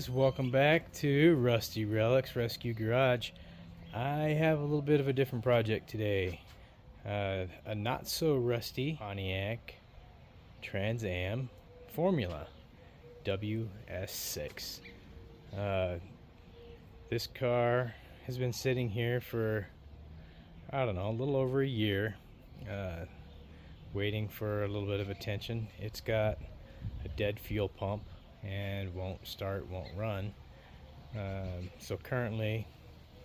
guys, welcome back to Rusty Relics Rescue Garage. I have a little bit of a different project today. A not so rusty Pontiac Trans Am Formula WS6. This car has been sitting here for, I don't know, a little over a year, waiting for a little bit of attention. It's got a dead fuel pump and won't start, won't run. So currently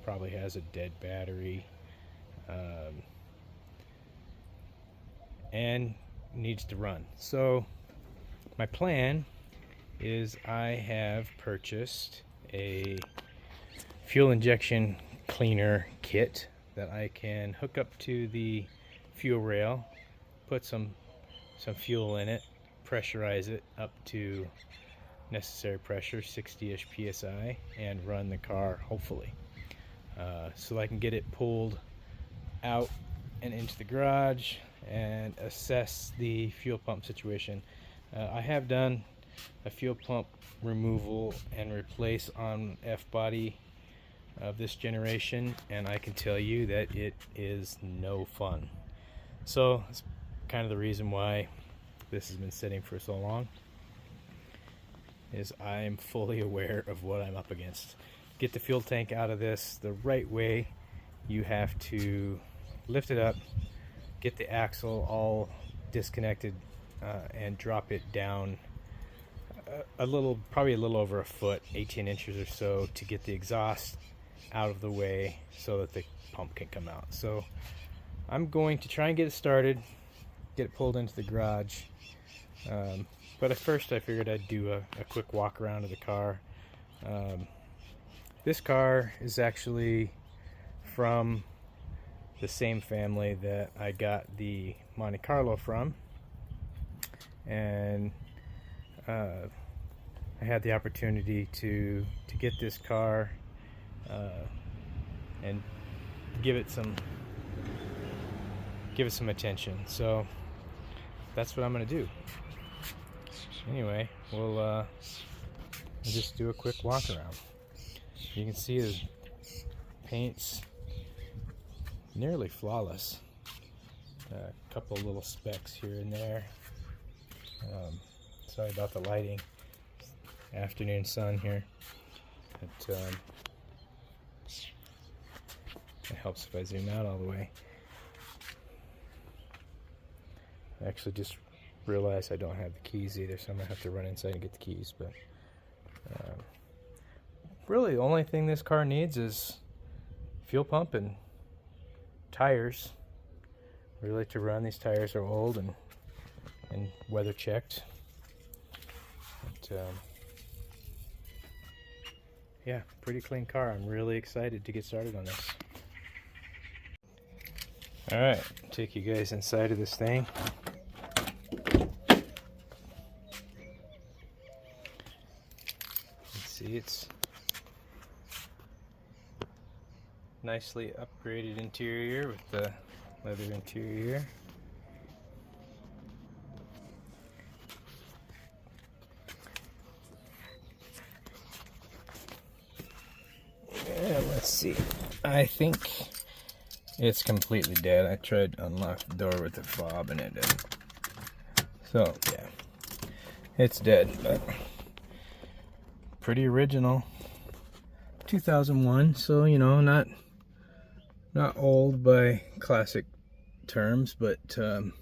probably has a dead battery, and needs to run. So my plan is I have purchased a fuel injection cleaner kit that I can hook up to the fuel rail, put some fuel in it, pressurize it up to necessary pressure, 60-ish psi, and run the car, hopefully, so I can get it pulled out and into the garage and assess the fuel pump situation. I have done a fuel pump removal and replace on F-body of this generation, and I can tell you that it is no fun. So that's kind of the reason why this has been sitting for so long, is I am fully aware of what I'm up against. Get the fuel tank out of this the right way. You have to lift it up, get the axle all disconnected, and drop it down a little, probably a little over a foot, 18 inches or so, to get the exhaust out of the way so that the pump can come out. So I'm going to try and get it started, get it pulled into the garage. But at first I figured I'd do a quick walk around of the car. This car is actually from the same family that I got the Monte Carlo from, and I had the opportunity to get this car and give it some attention. So that's what I'm gonna do. Anyway, we'll just do a quick walk around. You can see the paint's nearly flawless. A couple little specks here and there. Sorry about the lighting. Afternoon sun here. But, it helps if I zoom out all the way. I actually just realized I don't have the keys either, so I'm gonna have to run inside and get the keys. But really the only thing this car needs is fuel pump and tires, really, to run. These tires are old and weather checked. But, yeah, pretty clean car. I'm really excited to get started on this. Alright, take you guys inside of this thing. See, it's nicely upgraded interior with the leather interior. Yeah, let's see. I think it's completely dead. I tried to unlock the door with the fob and it didn't. So yeah, it's dead, but pretty original. 2001, so you know, not old by classic terms, but you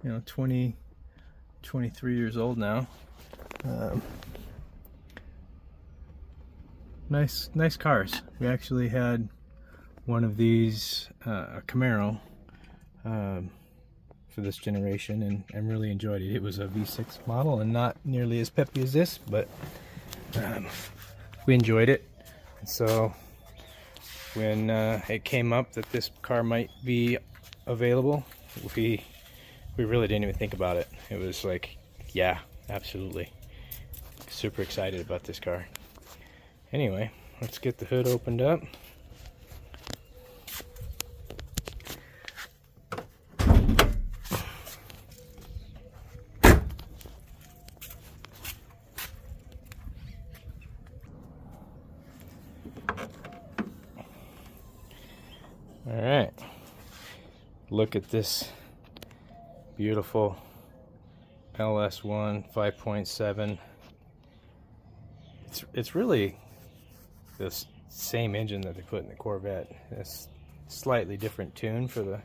know, 23 years old now. Nice cars. We actually had one of these, a Camaro, for this generation, and really enjoyed it. It was a V6 model and not nearly as peppy as this, but we enjoyed it. And so when it came up that this car might be available, we really didn't even think about it. It was like, yeah, absolutely. Super excited about this car. Anyway, let's get the hood opened up. All right, look at this beautiful LS1 5.7. It's really this same engine that they put in the Corvette. It's slightly different tune for the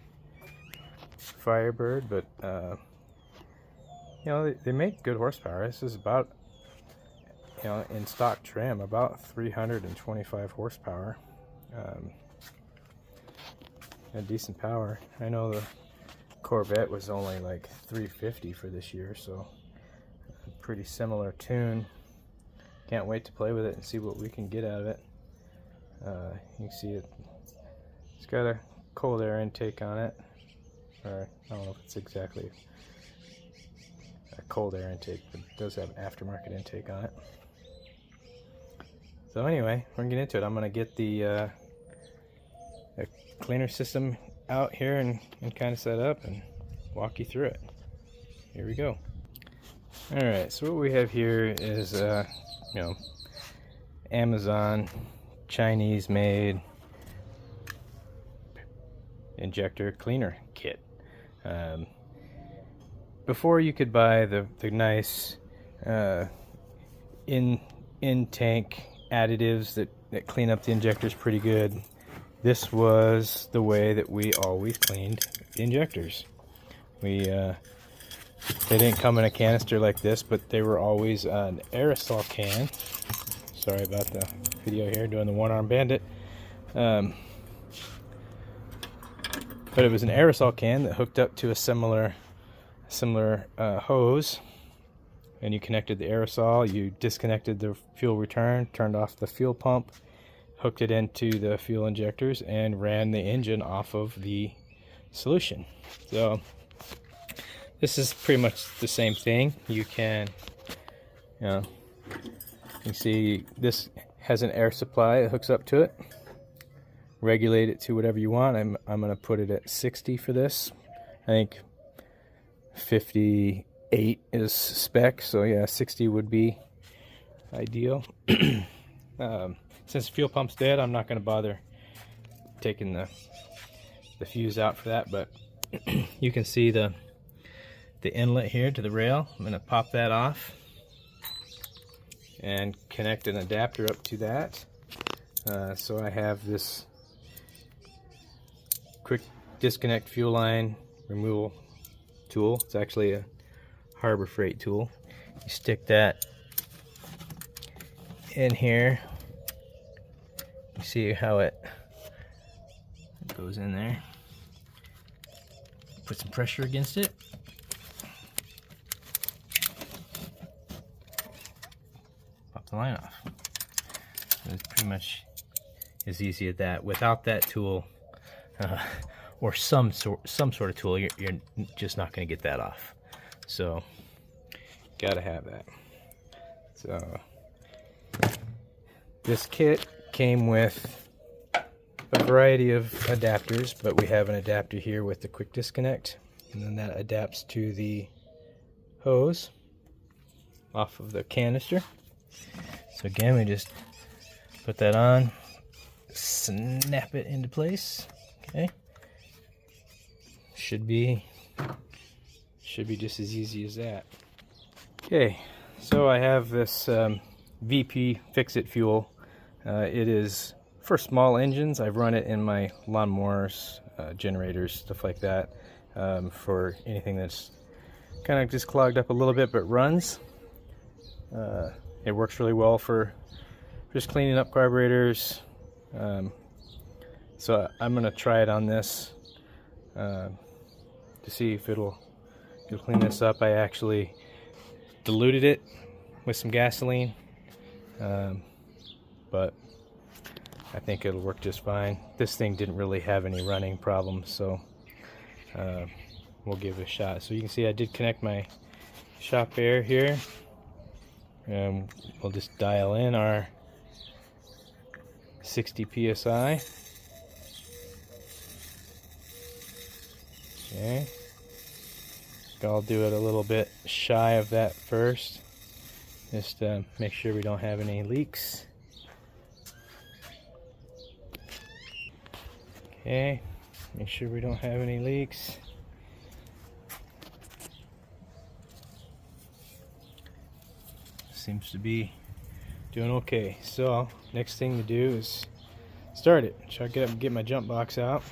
Firebird, but you know, they make good horsepower. This is about, you know, in stock trim, about 325 horsepower. A decent power. I know the Corvette was only like 350 for this year, so a pretty similar tune. Can't wait to play with it and see what we can get out of it. You can see it's got a cold air intake on it, or I don't know if it's exactly a cold air intake, but it does have an aftermarket intake on it. So anyway, we're gonna get into it. I'm gonna get the cleaner system out here and kind of set up and walk you through it. Here we go. Alright, so what we have here is you know, Amazon Chinese made injector cleaner kit. Before you could buy the nice in tank additives that clean up the injectors pretty good. This was the way that we always cleaned the injectors. They didn't come in a canister like this, but they were always an aerosol can. Sorry about the video here, doing the one-arm bandit. But it was an aerosol can that hooked up to a similar hose, and you connected the aerosol, you disconnected the fuel return, turned off the fuel pump, hooked it into the fuel injectors, and ran the engine off of the solution. So this is pretty much the same thing. You can, you know, you see this has an air supply. It hooks up to it. Regulate it to whatever you want. I'm going to put it at 60 for this. I think 58 is spec, so yeah, 60 would be ideal. Since the fuel pump's dead, I'm not going to bother taking the fuse out for that, but you can see the inlet here to the rail. I'm going to pop that off and connect an adapter up to that. So I have this quick disconnect fuel line removal tool. It's actually a Harbor Freight tool. You stick that in here. You see how it goes in there. Put some pressure against it. Pop the line off. It's pretty much as easy as that. Without that tool, or some sort of tool, you're just not going to get that off. So, gotta have that. So, this kit came with a variety of adapters, but we have an adapter here with the quick disconnect, and then that adapts to the hose off of the canister. So again, we just put that on, snap it into place. Okay, should be just as easy as that. Okay, so I have this VP Fix-It fuel. It is for small engines. I've run it in my lawnmowers, generators, stuff like that, for anything that's kind of just clogged up a little bit but runs. It works really well for just cleaning up carburetors. So I'm going to try it on this to see if it'll clean this up. I actually diluted it with some gasoline, but I think it'll work just fine. This thing didn't really have any running problems, so we'll give it a shot. So you can see I did connect my shop air here, and we'll just dial in our 60 psi. Okay, I'll do it a little bit shy of that first, just to make sure we don't have any leaks. Okay, make sure we don't have any leaks. Seems to be doing okay. So next thing to do is start it. So I get my jump box out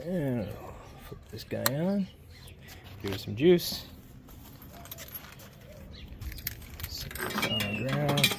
and flip this guy on. Give it some juice. Set this on the ground.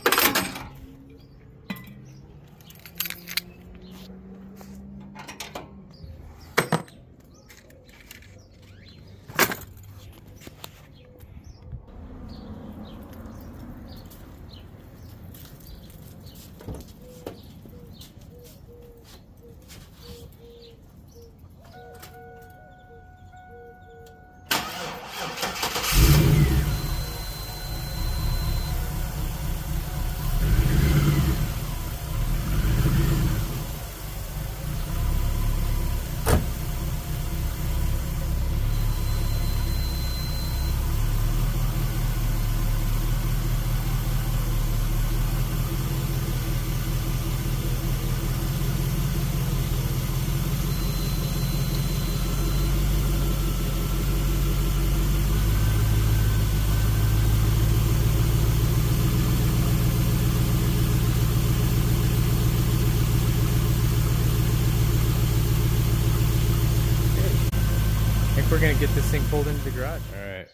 We're gonna get this thing pulled into the garage. All right,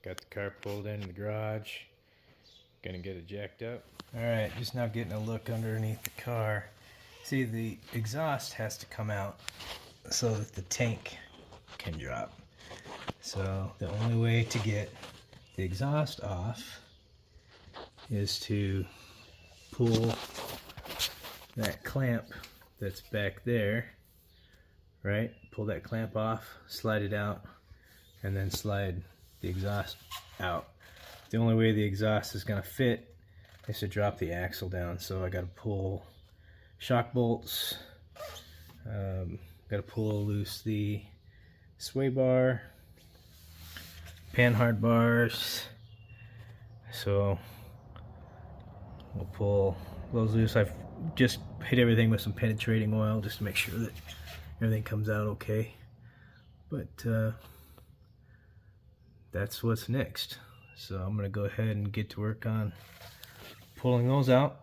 got the car pulled into the garage. Gonna get it jacked up. All right, just now getting a look underneath the car. See, the exhaust has to come out so that the tank can drop. So the only way to get the exhaust off is to pull that clamp that's back there, right? Pull that clamp off, slide it out, and then slide the exhaust out. The only way the exhaust is going to fit is to drop the axle down. So I got to pull shock bolts, got to pull loose the sway bar, panhard bars. So we'll pull those loose. I've just hit everything with some penetrating oil just to make sure that everything comes out okay. But that's what's next. So I'm gonna go ahead and get to work on pulling those out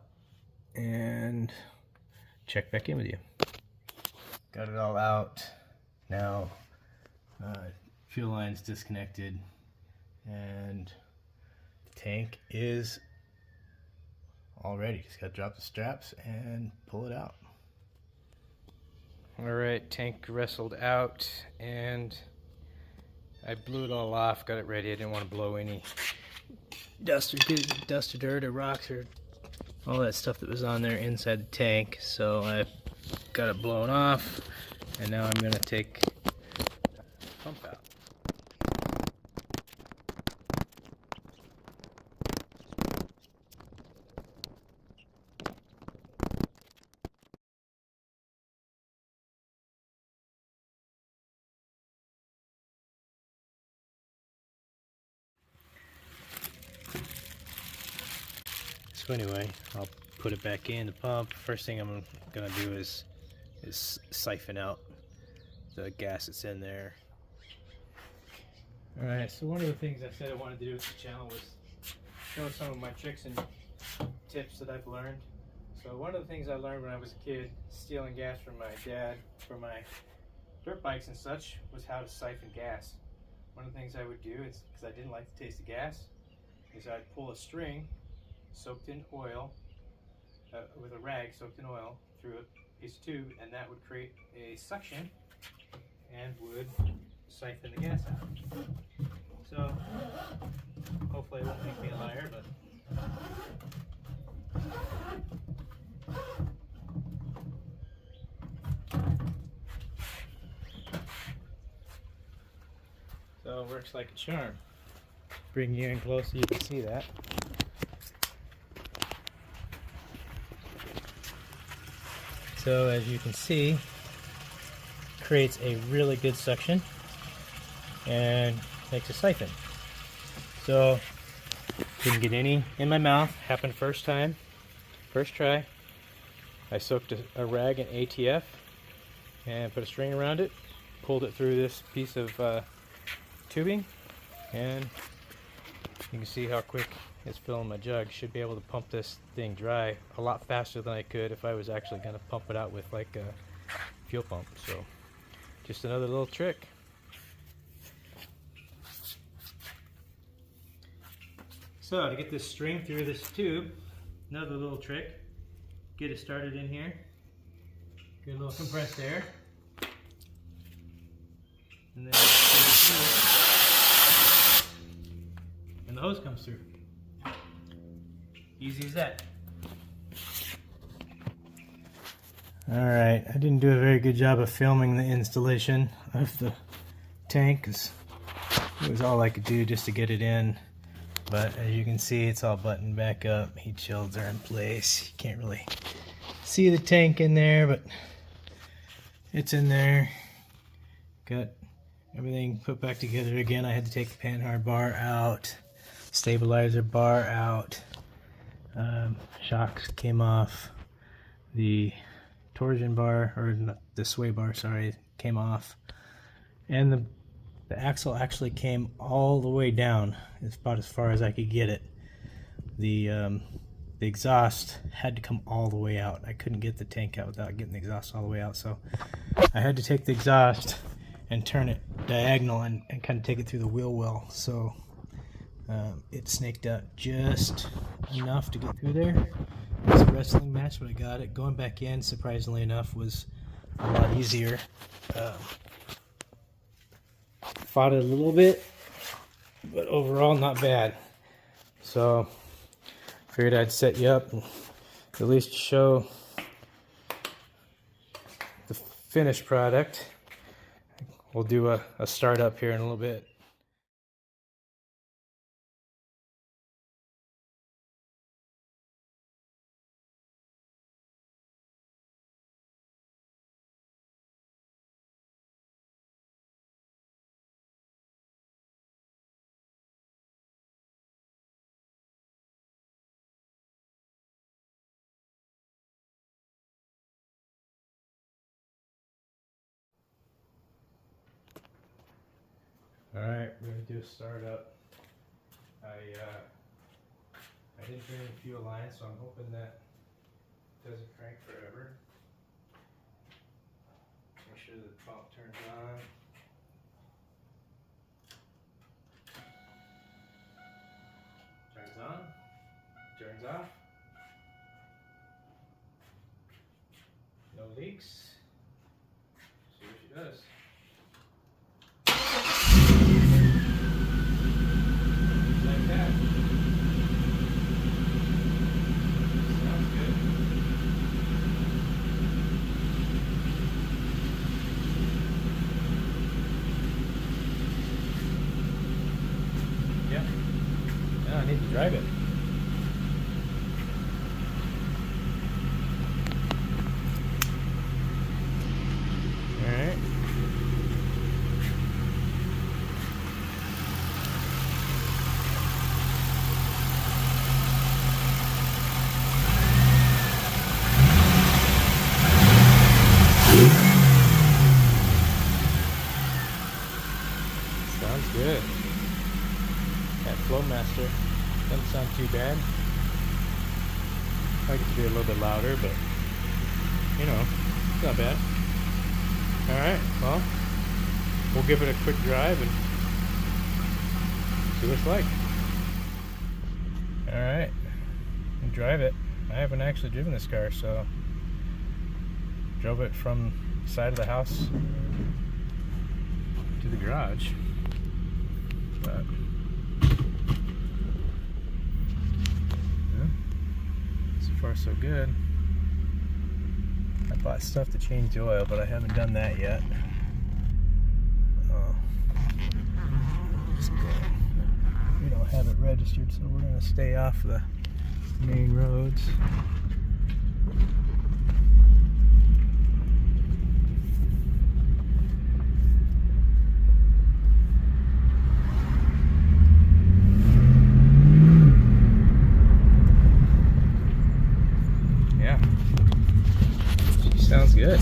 and check back in with you. Got it all out. Now fuel line's disconnected and the tank is all ready. Just gotta drop the straps and pull it out. Alright, tank wrestled out and I blew it all off, got it ready. I didn't want to blow any dust or dirt or rocks or all that stuff that was on there inside the tank. So I got it blown off and now I'm going to take the pump out. So anyway, I'll put it back in the pump. First thing I'm gonna do is siphon out the gas that's in there. Alright, so one of the things I said I wanted to do with the channel was show some of my tricks and tips that I've learned. So one of the things I learned when I was a kid, stealing gas from my dad for my dirt bikes and such, was how to siphon gas. One of the things I would do is, because I didn't like the taste of gas, is I'd pull a string soaked in oil, with a rag soaked in oil through a piece of tube, and that would create a suction and would siphon the gas out. So hopefully it won't make me a liar, but so it works like a charm. Bring you in close so you can see that. So as you can see, creates a really good suction and makes a siphon. So didn't get any in my mouth. Happened first time, first try. I soaked a rag in ATF and put a string around it, pulled it through this piece of tubing, and you can see how quick it's filling my jug. Should be able to pump this thing dry a lot faster than I could if I was actually going to pump it out with like a fuel pump. So just another little trick. So to get this string through this tube, another little trick. Get it started in here. Get a little compressed air. And then and the hose comes through. Easy as that. Alright, I didn't do a very good job of filming the installation of the tank because it was all I could do just to get it in. But as you can see, it's all buttoned back up. Heat shields are in place. You can't really see the tank in there, but it's in there. Got everything put back together again. I had to take the panhard bar out, stabilizer bar out, shocks came off, the torsion bar, or not, the sway bar, sorry, came off, and the axle actually came all the way down. It's about as far as I could get it. The exhaust had to come all the way out. I couldn't get the tank out without getting the exhaust all the way out, so I had to take the exhaust and turn it diagonal and kind of take it through the wheel well. So it snaked out just enough to get through there. It's a wrestling match, but I got it. Going back in, surprisingly enough, was a lot easier. Fought it a little bit, but overall not bad. So figured I'd set you up and at least show the finished product. We'll do a start up here in a little bit. Alright, we're going to do a startup. I didn't bring any fuel lines, so I'm hoping that it doesn't crank forever. Make sure the pump turns on. Turns on. Turns off. No leaks. See what she does. I need to drive it. Alright. Sounds good. That Flowmaster doesn't sound too bad. I like it to be a little bit louder, but you know, it's not bad. Alright, well, we'll give it a quick drive and see what it's like. Alright, and drive it. I haven't actually driven this car, so drove it from the side of the house to the garage. But so far so good. I bought stuff to change the oil, but I haven't done that yet. We don't have it registered, so we're going to stay off the main roads. Yeah, she sounds good.